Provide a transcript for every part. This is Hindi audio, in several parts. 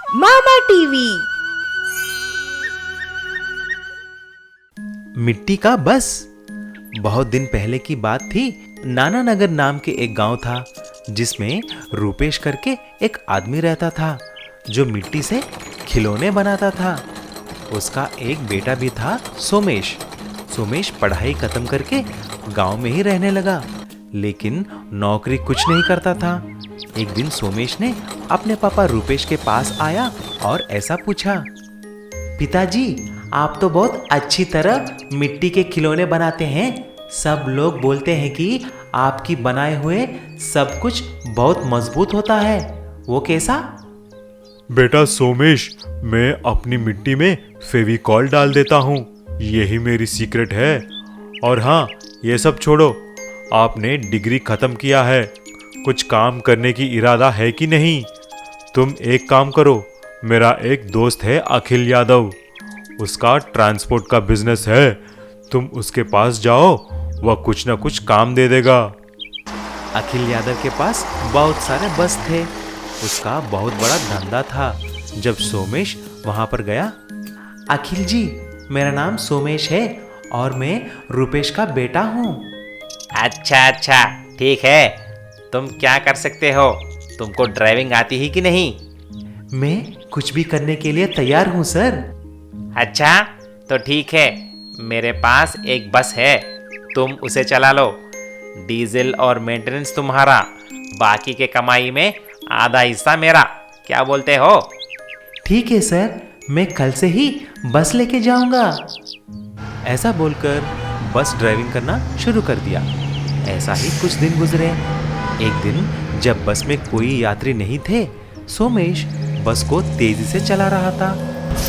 मामा टीवी। मिट्टी का बस। बहुत दिन पहले की बात थी। नाना नगर नाम के एक गांव था जिसमें रूपेश करके एक आदमी रहता था जो मिट्टी से खिलौने बनाता था। उसका एक बेटा भी था, सोमेश। सोमेश पढ़ाई खत्म करके गांव में ही रहने लगा, लेकिन नौकरी कुछ नहीं करता था। एक दिन सोमेश ने अपने पापा रूपेश के पास आया और ऐसा पूछा, पिताजी, आप तो बहुत अच्छी तरह मिट्टी के खिलौने बनाते हैं। सब लोग बोलते हैं कि आपकी बनाए हुए सब कुछ बहुत मजबूत होता है। वो कैसा? बेटा सोमेश, मैं अपनी मिट्टी में फेविकॉल डाल देता हूँ, यही मेरी सीक्रेट है। और हाँ, ये सब छोड़ो, आपने डिग्री खत्म किया है, कुछ काम करने की इरादा है कि नहीं? तुम एक काम करो, मेरा एक दोस्त है अखिल यादव, उसका ट्रांसपोर्ट का बिजनेस है, तुम उसके पास जाओ, वह कुछ ना कुछ काम दे देगा। अखिल यादव के पास बहुत सारे बस थे, उसका बहुत बड़ा धंधा था। जब सोमेश वहां पर गया, अखिल जी, मेरा नाम सोमेश है और मैं रूपेश का बेटा हूँ। अच्छा, ठीक है। तुम क्या कर सकते हो? तुमको ड्राइविंग आती ही कि नहीं? मैं कुछ भी करने के लिए तैयार हूँ सर। अच्छा, तो ठीक है। मेरे पास एक बस है, तुम उसे चला लो। डीजल और मेंटेनेंस तुम्हारा, बाकी के कमाई में आधा हिस्सा मेरा। क्या बोलते हो? ठीक है सर, मैं कल से ही बस लेके जाऊंगा। ऐसा बोलकर बस ड्राइविंग करना शुरू कर दिया। ऐसा ही कुछ दिन गुजरे। एक दिन जब बस में कोई यात्री नहीं थे, सोमेश बस को तेजी से चला रहा था।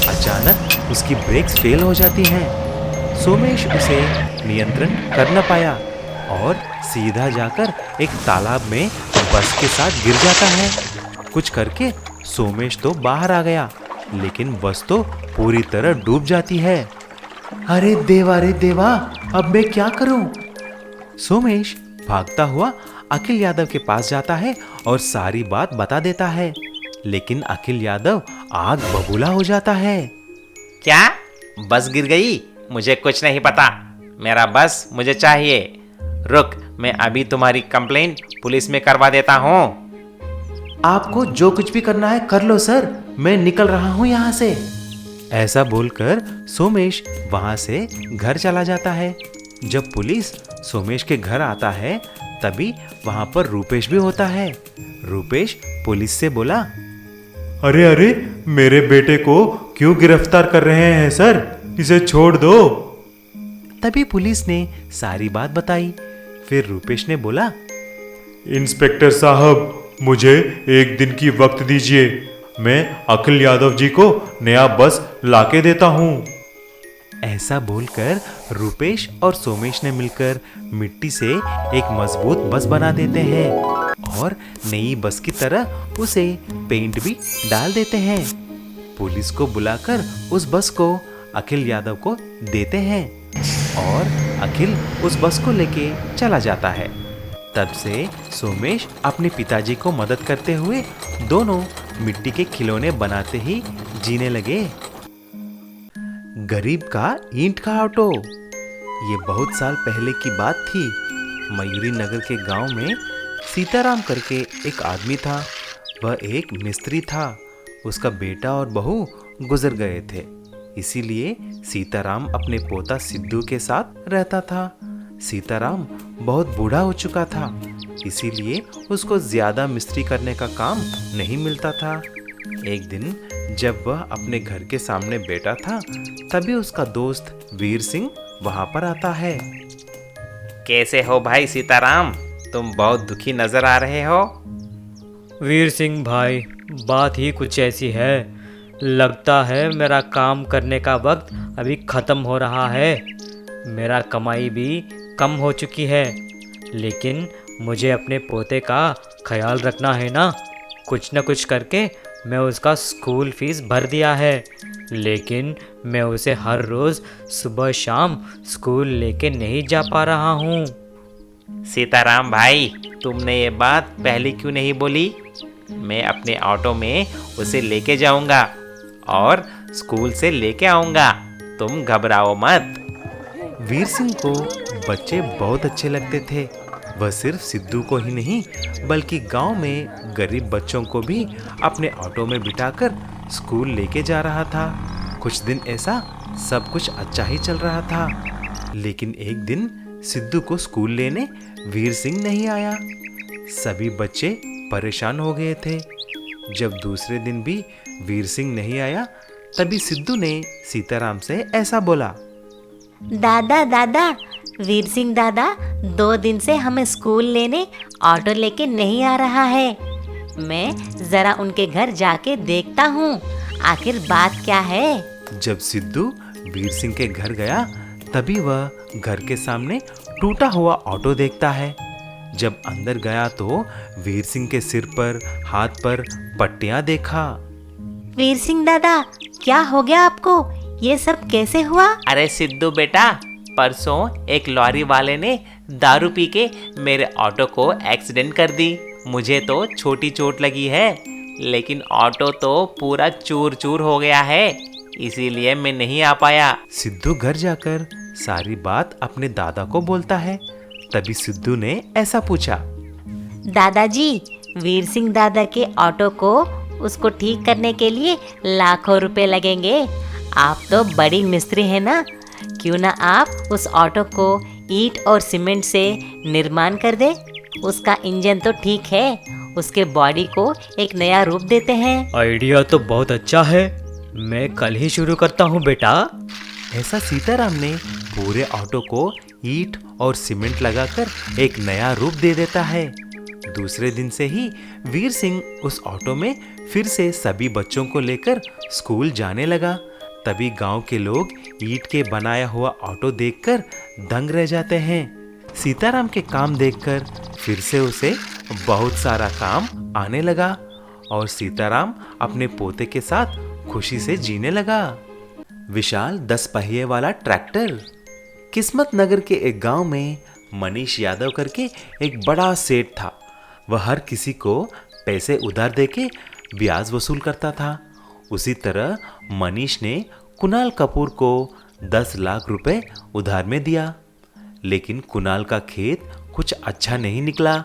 अचानक उसकी ब्रेक्स फेल हो जाती हैं। सोमेश उसे नियंत्रण कर न पाया और सीधा जाकर एक तालाब में बस के साथ गिर जाता है। कुछ करके सोमेश तो बाहर आ गया, लेकिन बस तो पूरी तरह डूब जाती है। अरे देवा, अब मैं क्या करूं? सोमेश भागता हुआ अखिल यादव के पास जाता है और सारी बात बता देता है, लेकिन अखिल यादव आग बबूला हो जाता है। क्या? बस गिर गई? मुझे कुछ नहीं पता। मेरा बस मुझे चाहिए। रुक, मैं अभी तुम्हारी कंप्लेंट पुलिस में करवा देता हूँ। आपको जो कुछ भी करना है कर लो सर, मैं निकल रहा हूँ यहाँ से। ऐसा बोलकर सोमेश वहां से घर चला जाता है। जब पुलिस सोमेश के घर आता है, तभी वहां पर रूपेश भी होता है। रूपेश पुलिस से बोला, अरे, मेरे बेटे को क्यों गिरफ्तार कर रहे हैं सर? इसे छोड़ दो। तभी पुलिस ने सारी बात बताई। फिर रूपेश ने बोला, इंस्पेक्टर साहब, मुझे एक दिन की वक्त दीजिए, मैं अखिल यादव जी को नया बस लाके देता हूँ। ऐसा बोलकर रूपेश और सोमेश ने मिलकर मिट्टी से एक मजबूत बस बना देते हैं और नई बस की तरह उसे पेंट भी डाल देते हैं। पुलिस को बुलाकर उस बस को अखिल यादव को देते हैं और अखिल उस बस को लेके चला जाता है। तब से सोमेश अपने पिताजी को मदद करते हुए दोनों मिट्टी के खिलौने बनाते ही जीने लगे। गरीब का ईंट का ऑटो। ये बहुत साल पहले की बात थी। मयूरी नगर के गांव में सीताराम करके एक आदमी था। वह एक मिस्त्री था। उसका बेटा और बहू गुजर गए थे, इसीलिए सीताराम अपने पोता सिद्धू के साथ रहता था। सीताराम बहुत बूढ़ा हो चुका था, इसीलिए उसको ज्यादा मिस्त्री करने का काम नहीं मिलता था। एक दिन जब वह अपने घर के सामने बैठा था, तभी उसका दोस्त वीर सिंह वहां पर आता है। कैसे हो भाई सीताराम? तुम बहुत दुखी नजर आ रहे हो। वीर सिंह भाई, बात ही कुछ ऐसी है। लगता है मेरा काम करने का वक्त अभी ख़त्म हो रहा है। मेरा कमाई भी कम हो चुकी है, लेकिन मुझे अपने पोते का ख्याल रखना है ना। कुछ न कुछ करके मैं उसका स्कूल फीस भर दिया है, लेकिन मैं उसे हर रोज़ सुबह शाम स्कूल लेके नहीं जा पा रहा हूँ। सीताराम भाई, तुमने ये बात पहले क्यों नहीं बोली? मैं अपने ऑटो में उसे लेके जाऊंगा और स्कूल से लेके आऊंगा। तुम घबराओ मत। वीर सिंह को बच्चे बहुत अच्छे लगते थे। वह सिर्फ सिद्धू को ही नहीं बल्कि गांव में गरीब बच्चों को भी अपने ऑटो में बिठाकर स्कूल लेके जा रहा था। कुछ दिन ऐसा सब कुछ अच्छा ही चल रहा था, लेकिन एक दिन सिद्धू को स्कूल लेने वीर सिंह नहीं आया। सभी बच्चे परेशान हो गए थे। जब दूसरे दिन भी वीर सिंह नहीं आया, तभी सिद्धू ने सीताराम से ऐसा बोला। दादा दादा, वीर सिंह दादा 2 दिन से हमें स्कूल लेने ऑटो लेके नहीं आ रहा है। मैं जरा उनके घर जाके देखता हूँ, आखिर बात क्या है। जब सिद्धू वीर सिंह के घर गया, तभी वह घर के सामने टूटा हुआ ऑटो देखता है। जब अंदर गया तो वीर सिंह के सिर पर, हाथ पर पट्टियां देखा। वीर सिंह दादा, क्या हो गया आपको? ये सब कैसे हुआ? अरे सिद्धू बेटा, परसों एक लॉरी वाले ने दारू पी के मेरे ऑटो को एक्सीडेंट कर दी। मुझे तो छोटी चोट लगी है, लेकिन ऑटो तो पूरा चूर चूर हो गया है, इसीलिए मैं नहीं आ पाया। सिद्धू घर जाकर सारी बात अपने दादा को बोलता है। तभी सिद्धू ने ऐसा पूछा। दादाजी, वीर सिंह दादा के ऑटो को उसको ठीक करने के लिए लाखों रुपए लगेंगे। आप तो बड़ी मिस्त्री है ना, क्यों ना आप उस ऑटो को ईंट और सीमेंट से निर्माण कर दे। उसका इंजन तो ठीक है, उसके बॉडी को एक नया रूप देते हैं। आइडिया तो बहुत अच्छा है, मैं कल ही शुरू करता हूँ बेटा। ऐसा सीताराम ने पूरे ऑटो को ईंट और सीमेंट लगाकर एक नया रूप दे देता है। दूसरे दिन से ही वीर सिंह उस ऑटो में फिर से सभी बच्चों को लेकर स्कूल जाने लगा। तभी गांव के लोग ईंट के बनाया हुआ ऑटो देखकर दंग रह जाते हैं। सीताराम के काम देखकर फिर से उसे बहुत सारा काम आने लगा और सीताराम अपने पोते के साथ खुशी से जीने लगा। विशाल 10 पहिए वाला ट्रैक्टर। किस्मत नगर के एक गांव में मनीष यादव करके एक बड़ा सेठ था। वह हर किसी को पैसे उधार देके ब्याज वसूल करता था। उसी तरह मनीष ने कुणाल कपूर को 10 लाख रुपए उधार में दिया, लेकिन कुणाल का खेत कुछ अच्छा नहीं निकला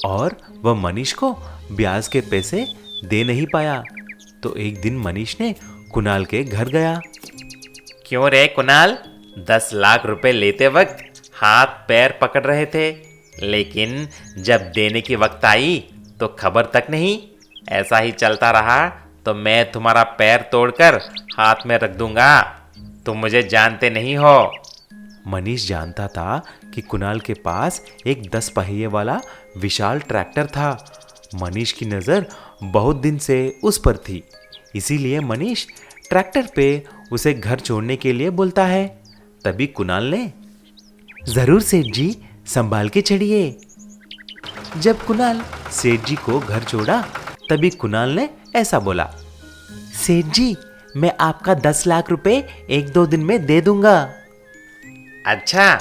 और वह मनीष को ब्याज के पैसे दे नहीं पाया। तो एक दिन मनीष ने कुणाल के घर गया। क्यों रे कुणाल, 10 लाख रुपए लेते वक्त हाथ पैर पकड़ रहे थे, लेकिन जब देने की वक्त आई तो खबर तक नहीं। ऐसा ही चलता रहा तो मैं तुम्हारा पैर तोड़कर हाथ में रख दूंगा। तुम मुझे जानते नहीं हो। मनीष जानता था कि कुणाल के पास एक 10 पहिए वाला विशाल ट्रैक्टर था। मनीष की नज़र बहुत दिन से उस पर थी, इसीलिए मनीष ट्रैक्टर पे उसे घर छोड़ने के लिए बोलता है। तभी कुणाल ने, जरूर सेठ जी, संभाल के चढ़िए। जब कुणाल सेठ जी को घर छोड़ा, तभी कुणाल ने ऐसा बोला। सेठ जी, मैं आपका 10 लाख रुपए 1-2 दिन में दे दूंगा। अच्छा,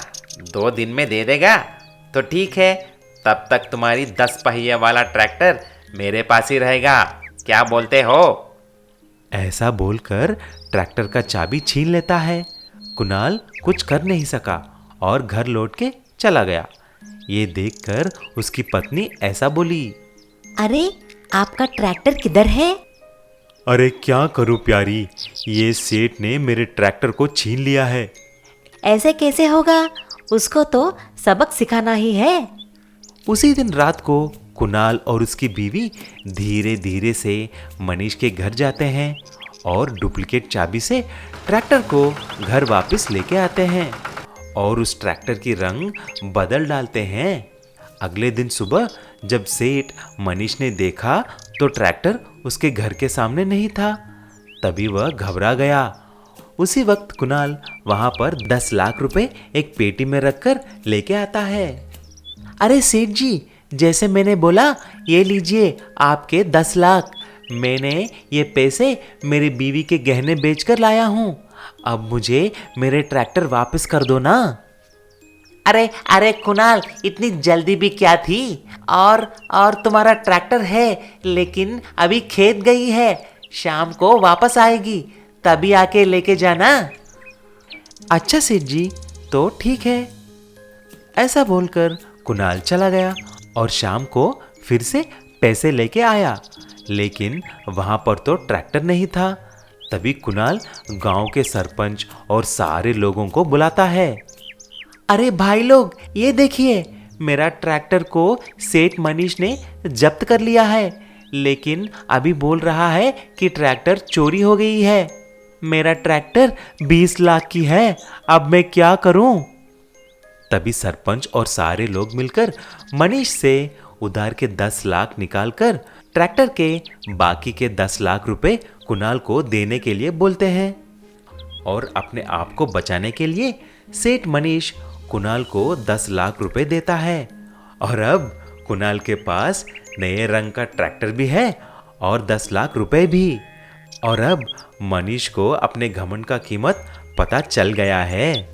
2 दिन में दे देगा तो ठीक है, तब तक तुम्हारी 10 पहिया वाला ट्रैक्टर मेरे पास ही रहेगा। क्या बोलते हो? ऐसा बोलकर ट्रैक्टर का चाबी छीन लेता है। कुणाल कुछ कर नहीं सका और घर लौट के चला गया। ये देखकर उसकी पत्नी ऐसा बोली। अरे, आपका ट्रैक्टर किधर है? अरे क्या करूं प्यारी, ये सेठ ने मेरे ट्रैक्टर को छीन लिया है। ऐसे कैसे होगा? उसको तो सबक सिखाना ही है। उसी दिन रात को कुणाल और उसकी बीवी धीरे धीरे से मनीष के घर जाते हैं और डुप्लीकेट चाबी से ट्रैक्टर को घर वापस लेके आते हैं और उस ट्रैक्टर की रंग बदल डालते हैं। अगले दिन सुबह जब सेठ मनीष ने देखा तो ट्रैक्टर उसके घर के सामने नहीं था। तभी वह घबरा गया। उसी वक्त कुणाल वहां पर 10 लाख रुपए एक पेटी में रखकर लेके आता है। अरे सेठ जी, जैसे मैंने बोला, ये लीजिए आपके 10 लाख। मैंने ये पैसे मेरी बीवी के गहने बेचकर लाया हूँ। अब मुझे मेरे ट्रैक्टर वापस कर दो ना। अरे अरे कुणाल, इतनी जल्दी भी क्या थी? और तुम्हारा ट्रैक्टर है, लेकिन अभी खेत गई है, शाम को वापस आएगी, तभी आके लेके जाना। अच्छा सेठ जी, तो ठीक है। ऐसा बोलकर कुणाल चला गया और शाम को फिर से पैसे लेके आया, लेकिन वहां पर तो ट्रैक्टर नहीं था। तभी कुणाल गांव के सरपंच और सारे लोगों को बुलाता है। अरे भाई लोग, ये देखिए, मेरा ट्रैक्टर को सेठ मनीष ने जब्त कर लिया है, लेकिन अभी बोल रहा है कि ट्रैक्टर चोरी हो गई है। मेरा ट्रैक्टर 20 लाख की है, अब मैं क्या करूं? तभी सरपंच और सारे लोग मिलकर मनीष से उधार के 10 लाख निकालकर ट्रैक्टर के बाकी के 10 लाख रुपए कुणाल को देने के लिए बोलते हैं। और अपने आप को बचाने के लिए सेठ मनीष कुणाल को 10 लाख रुपए देता है। और अब कुणाल के पास नए रंग का ट्रैक्टर भी है और 10 लाख रुपए भी। और अब मनीष को अपने घमंड का कीमत पता चल गया है।